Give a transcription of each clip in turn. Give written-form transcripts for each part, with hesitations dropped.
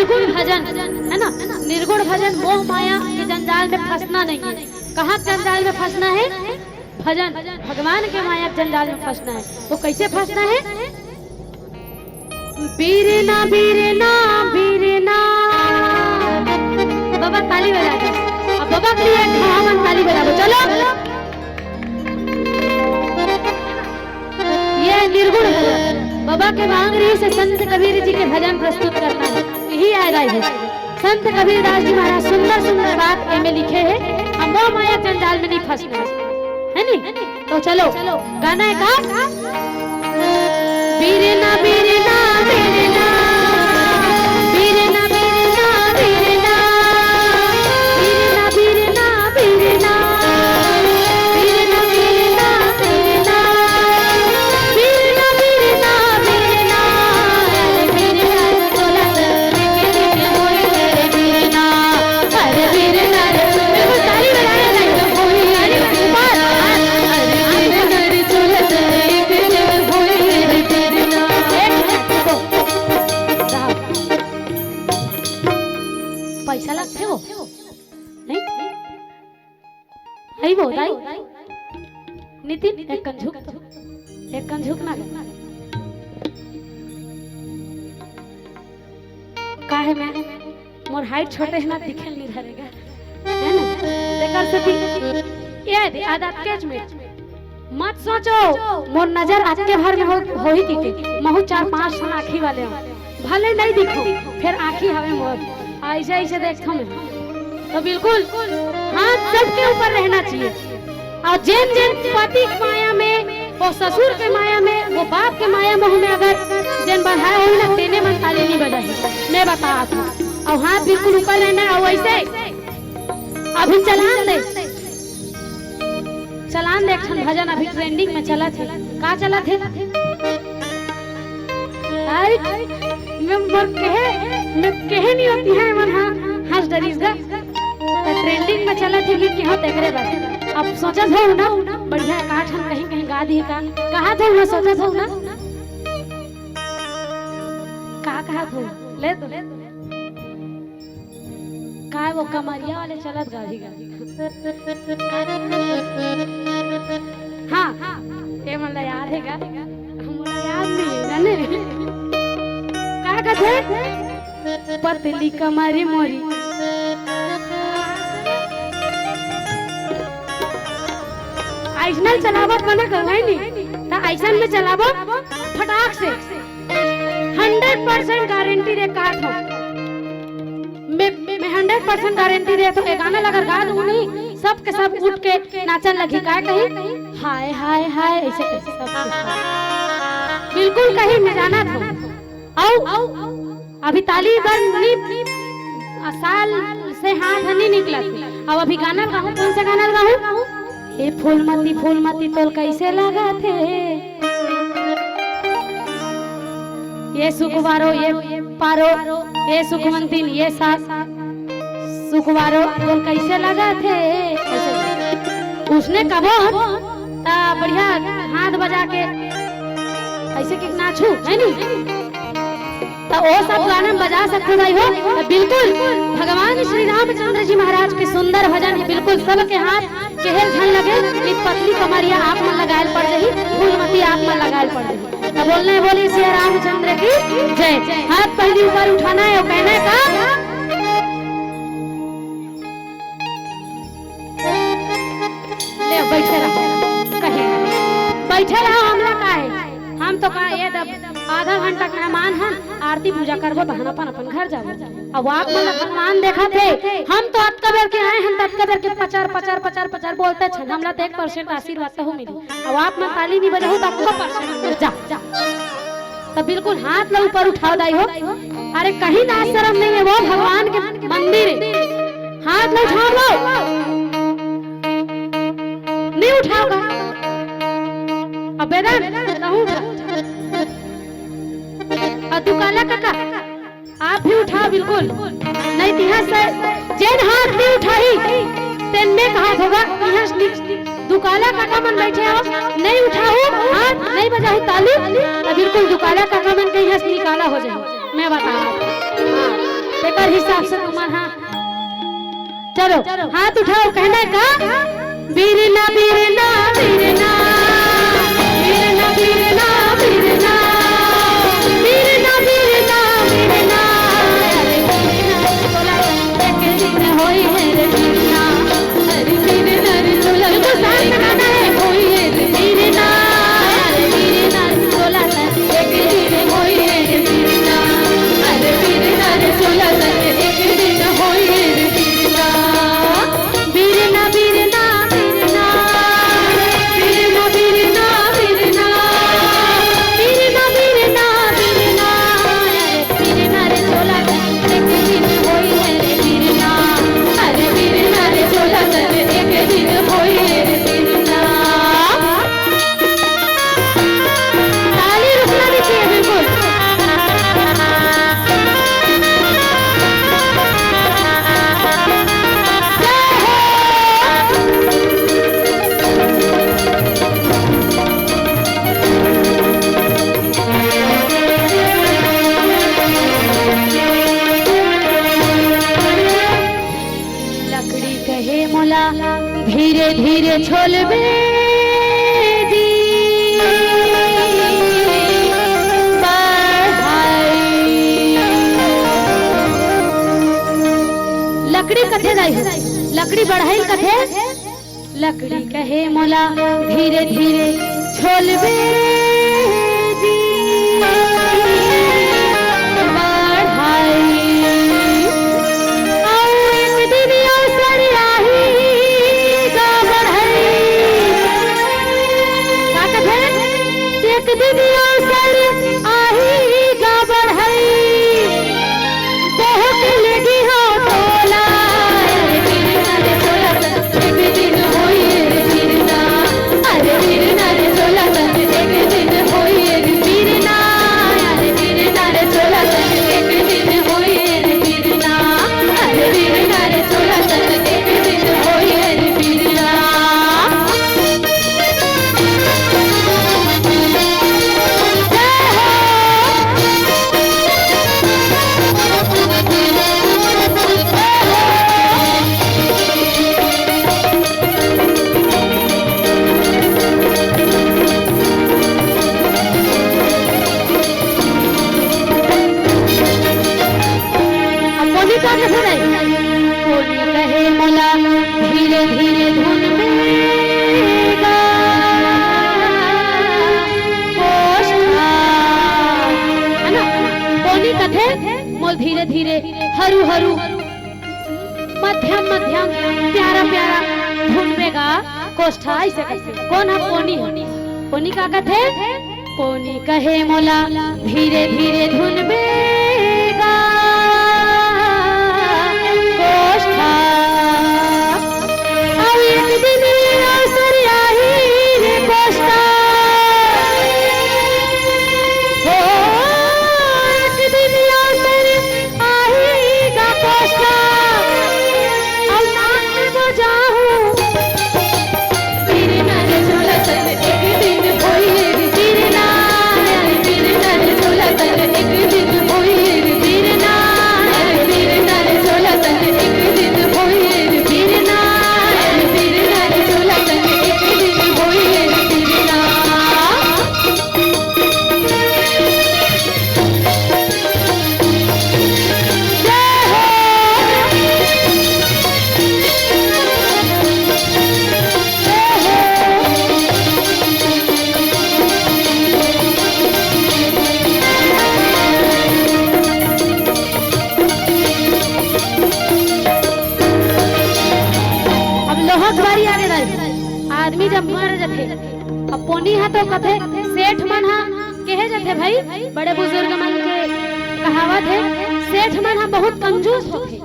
निर्गुण भजन है ना, निर्गुण भजन मोह माया के जंजाल में फंसना नहीं है। कहाँ जंजाल में फंसना है? भजन भगवान के माया जंजाल में फंसना है। वो कैसे फंसना है? बीरना बीरना बीरना, बाबा ताली बजा दो। अब बाबा के लिए हम ताली बजा दो। चलो ये निर्गुण भजन बाबा के भांगरी से संत कबीर जी के भजन प्रस्तुत करना है। यही आएगा है। संत कबीर दास जी महाराज सुंदर सुंदर बात में लिखे हैं। हम मोह माया जंजाल में नहीं फंसना है नहीं। तो चलो गाना है का बीरना बीरना बीरना बीरना बीरना बीरना बीरना बीरना बीरना बीरना बीरना बीरना बीरना बीरना बीरना बीरना चलत के के होई रे बीरना अरे बीरना रे ताली बजाना नहीं होई अरे बीरना चलत के के होई रे बीरना। पैसा लगते हो नहीं है वो दाई नितिन एक कंझुक ना का है मैं मोर हाइट छोटे है ना दिखे नहीं धरेगा है ना देखकर से भी ये आदत केज में मत सोचो मोर नजर आपके भर में हो ही की महु 4-5 सन आँखी वाले हो भले नहीं दिखो फिर आँखी हमें मोर ऐसे ऐसे देखता मैं तो बिल्कुल हाथ सबके ऊपर रहना चाहिए। और जिन जिन पति की माया में वो ससुर के माया में वो बाप के माया मोह में अगर जिन बढ़ाए हो ना तेने मन ताली नहीं बजाई मैं बता रहा था। और हाथ बिल्कुल ऊपर रहना और वैसे अभी चलान दे भजन अभी ट्रेंडिंग में चला थे का चला थे मैं कहे नहीं होती है मन हंस डरीस गा ट्रेंडिंग में चला थी कि क्यों तेरे बात अब सोचा था ना बढ़िया काठ हम कहीं कहीं गा दिए का कहा था ना सोचा था ना कहा था ले तो का वो कमरिया वाले चलत गाड़ी हाँ ये मतलब याद है का हमरा याद नहीं है जाने का कहते पतली कमरी मोरी ऐसा चलावत मना करवाई नहीं ता ऐसा में चलावो फटाक से 100% गारंटी दे का था मैं 100% गारंटी दे तो एक गाना लगा गा दूं नहीं सब के सब उठ के नाचन लगी का कहीं हाय हाय हाय ऐसे कैसे सब बिल्कुल कहीं न जाना था आओ अभी ताली बंद साल से हाथ नहीं निकला थी। अब अभी गाना गाऊं कौन सा गाना गाऊं ये फूलमती तोल कैसे लगा थे ये सुखवारो ये पारो ये सुखवंतीन ये सास सुखवारो तोल कैसे लगा थे उसने कबो बढ़िया हाथ बजा के ऐसे कि नाचू है नहीं तो वो सब गाना बजा सकते भाई हो बिल्कुल भगवान श्री रामचंद्र जी महाराज के सुंदर भजन है बिल्कुल सबके हाथ केहर झन लगे कि पतली कमरिया आप में लगायल पड़ रही फूलमती आप में लगायल पड़ रही तो बोलना है बोली श्री रामचंद्र की जय। हाथ पहले ऊपर उठाना है और कहना है का ले बैठे रहो कहे बैठे रहो हमला का है हम तो का ये आधा घंटा का मेहमान है आरती पूजा करबो तो हम अपन घर जाबो। अब आप मन भगवान देखा थे हम तो अतकबर के आए हम अतकबर के पचार बोलते छन हमरा तो 1% आशीर्वाद तो मिली। अब आप मन ताली नहीं बजाओ तो आपको परसेंट जा तो बिल्कुल हाथ लो ऊपर उठाओ दाई हो अरे कहीं ना शर्म नहीं है वो भगवान के मंदिर है हाथ लो उठाओ लो नहीं उठाओगा अब बेदन रहूं तू काला काका आप भी उठाओ बिल्कुल नहीं इतिहास से जेन हाथ नहीं उठाई तेन में कहा होगा इतिहास दुकाला काका मन बैठे हो नहीं उठाओ हाथ नहीं बजाओ ताली बिल्कुल दुकाला काका मन के यहाँ निकाला हो जाए मैं बता हमारे हिसाब से तुम हाँ चलो हाथ उठाओ कहना का बीरना बीरना बीरना बीरना बीरना बीरना बीरना बीरना बीरना अरे बीरना तोला एक दिन होई है रे बीरना अरे बीरना रे तोला तो साथ गाना है होई है रे बीरना अरे बीरना तोला एक दिन होई है रे बीरना अरे बीरना रे तोला एक दिन होई है रे बीरना बीरना बीरना बीरना बीरना बीरना बीरना बीरना बीरना बीरना अरे बीरना रे तोला एक दिन होई है रे बीरना अरे बीरना रे तोला एक दिन होई है रे बीरना ताली रुकना नहीं चाहिए बिल्कुल लकड़ी कहे मोला धीरे धीरे छोलबे दी लकड़ी कथे जाई लकड़ी बढ़ाई कथे लकड़ी कहे मोला धीरे धीरे छोलबे दी धीरे धीरे धुन बेगा है ना बोली कथे मोल धीरे धीरे हरू हरू मध्यम मध्यम प्यारा प्यारा धुन बेगा कोष्ठा ऐसे कैसे कौन है पोनी का कथे पोनी कहे मोला धीरे धीरे धुन बेगा कोष्ठा एक दिन अवसर आई रे कोष्ठा हो एक दिन अवसर आएगा कोष्ठा अब नाच बजाऊं बीरना रे झोला तन एक दिन होई रे बीरना रे झोला तन एक दिन होई रे बीरना रे झोला तन एक दिन होई रे बीरना आदमी जब मर जाते अब पोनी है तो कथे सेठ मन हा कहे जाते भाई बड़े बुजुर्ग मन के कहावत है सेठ मन हा बहुत कंजूस होते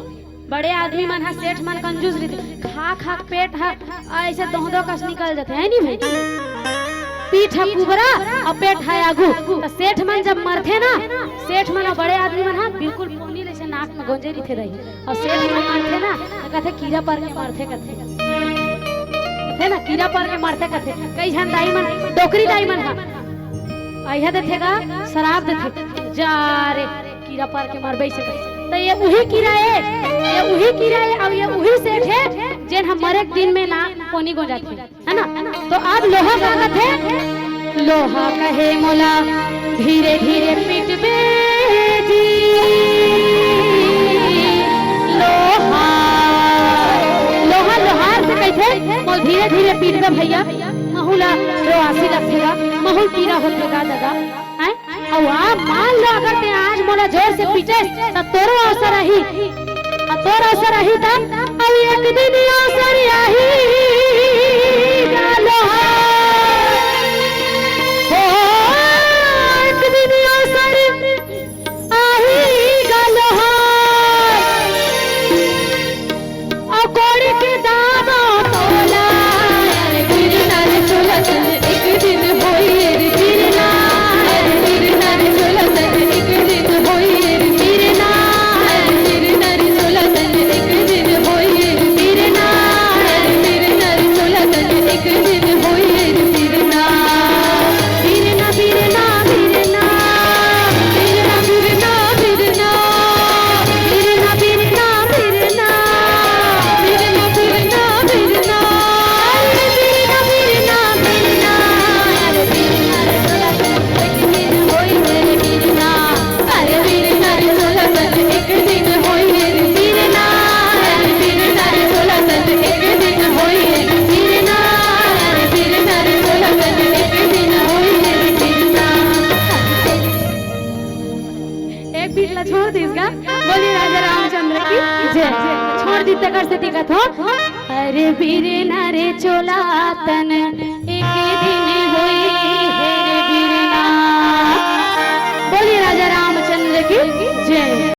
बड़े आदमी मन हा सेठ मन कंजूस रहते खा खा पेट हा ऐसे दोहदो कस निकल जाते है नहीं भाई पीठ हा कुबरा और पेट है आगू तो सेठ मन जब मरते ना सेठ मन बड़े आदमी मन हा बिल्कुल पोनी जैसे नाक में गोंजेरी थे रही और सेठ मन मरते ना तो कथे कीड़ा पर के मरते कथे है ना कीड़ा पर के मरते कथे कई जन दाई मन डोकरी दाई मन हा आइहा देखेगा शराब देथे जा रे कीड़ा पार के मारबे से तो ये वही कीड़ा है, ये वही कीड़ा है। अब ये वही सेठ है जेन हमारे दिन में ना कोनी गो जाते है ना। तो अब लोहा का कहत है, लोहा कहे मोला धीरे धीरे पिटबे जी, लोहा लोहा लोहार से कहते मोल धीरे धीरे पीटबे भैया, महुला रोआसी लगेगा, महु कीड़ा होतेगा दादा हैं। और आप मान लो अगर ते आज मोला जोर से पीटे तो तोरो अवसर रही, तोर अवसर रही तब अब एक दिन अवसर आही लोहा, हो एक दिन अवसर आही लोहा, और कोड़ी के दाना तोला गिरना रे चुलत एक दिन होई रे गिरना, गिरना रे चुलत एक दिन होई रे गिरना, गिरना रे चुलत एक दिन होई रे गिरना, गिरना रे चुलत एक दिन होई रे गिरना, गिरना गिरना गिरना गिरना गिरना गिरना गिरना गिरना गिरना गिरना गिरना गिरना एक बीट ला छोड़ दी इसका, बोली राजा रामचंद्र की जय। छोड़ दी तकर से दिखत हो, अरे वीर नारे चोला तन एक दिन होई है रे वीरना, बोली राजा रामचंद्र की जय।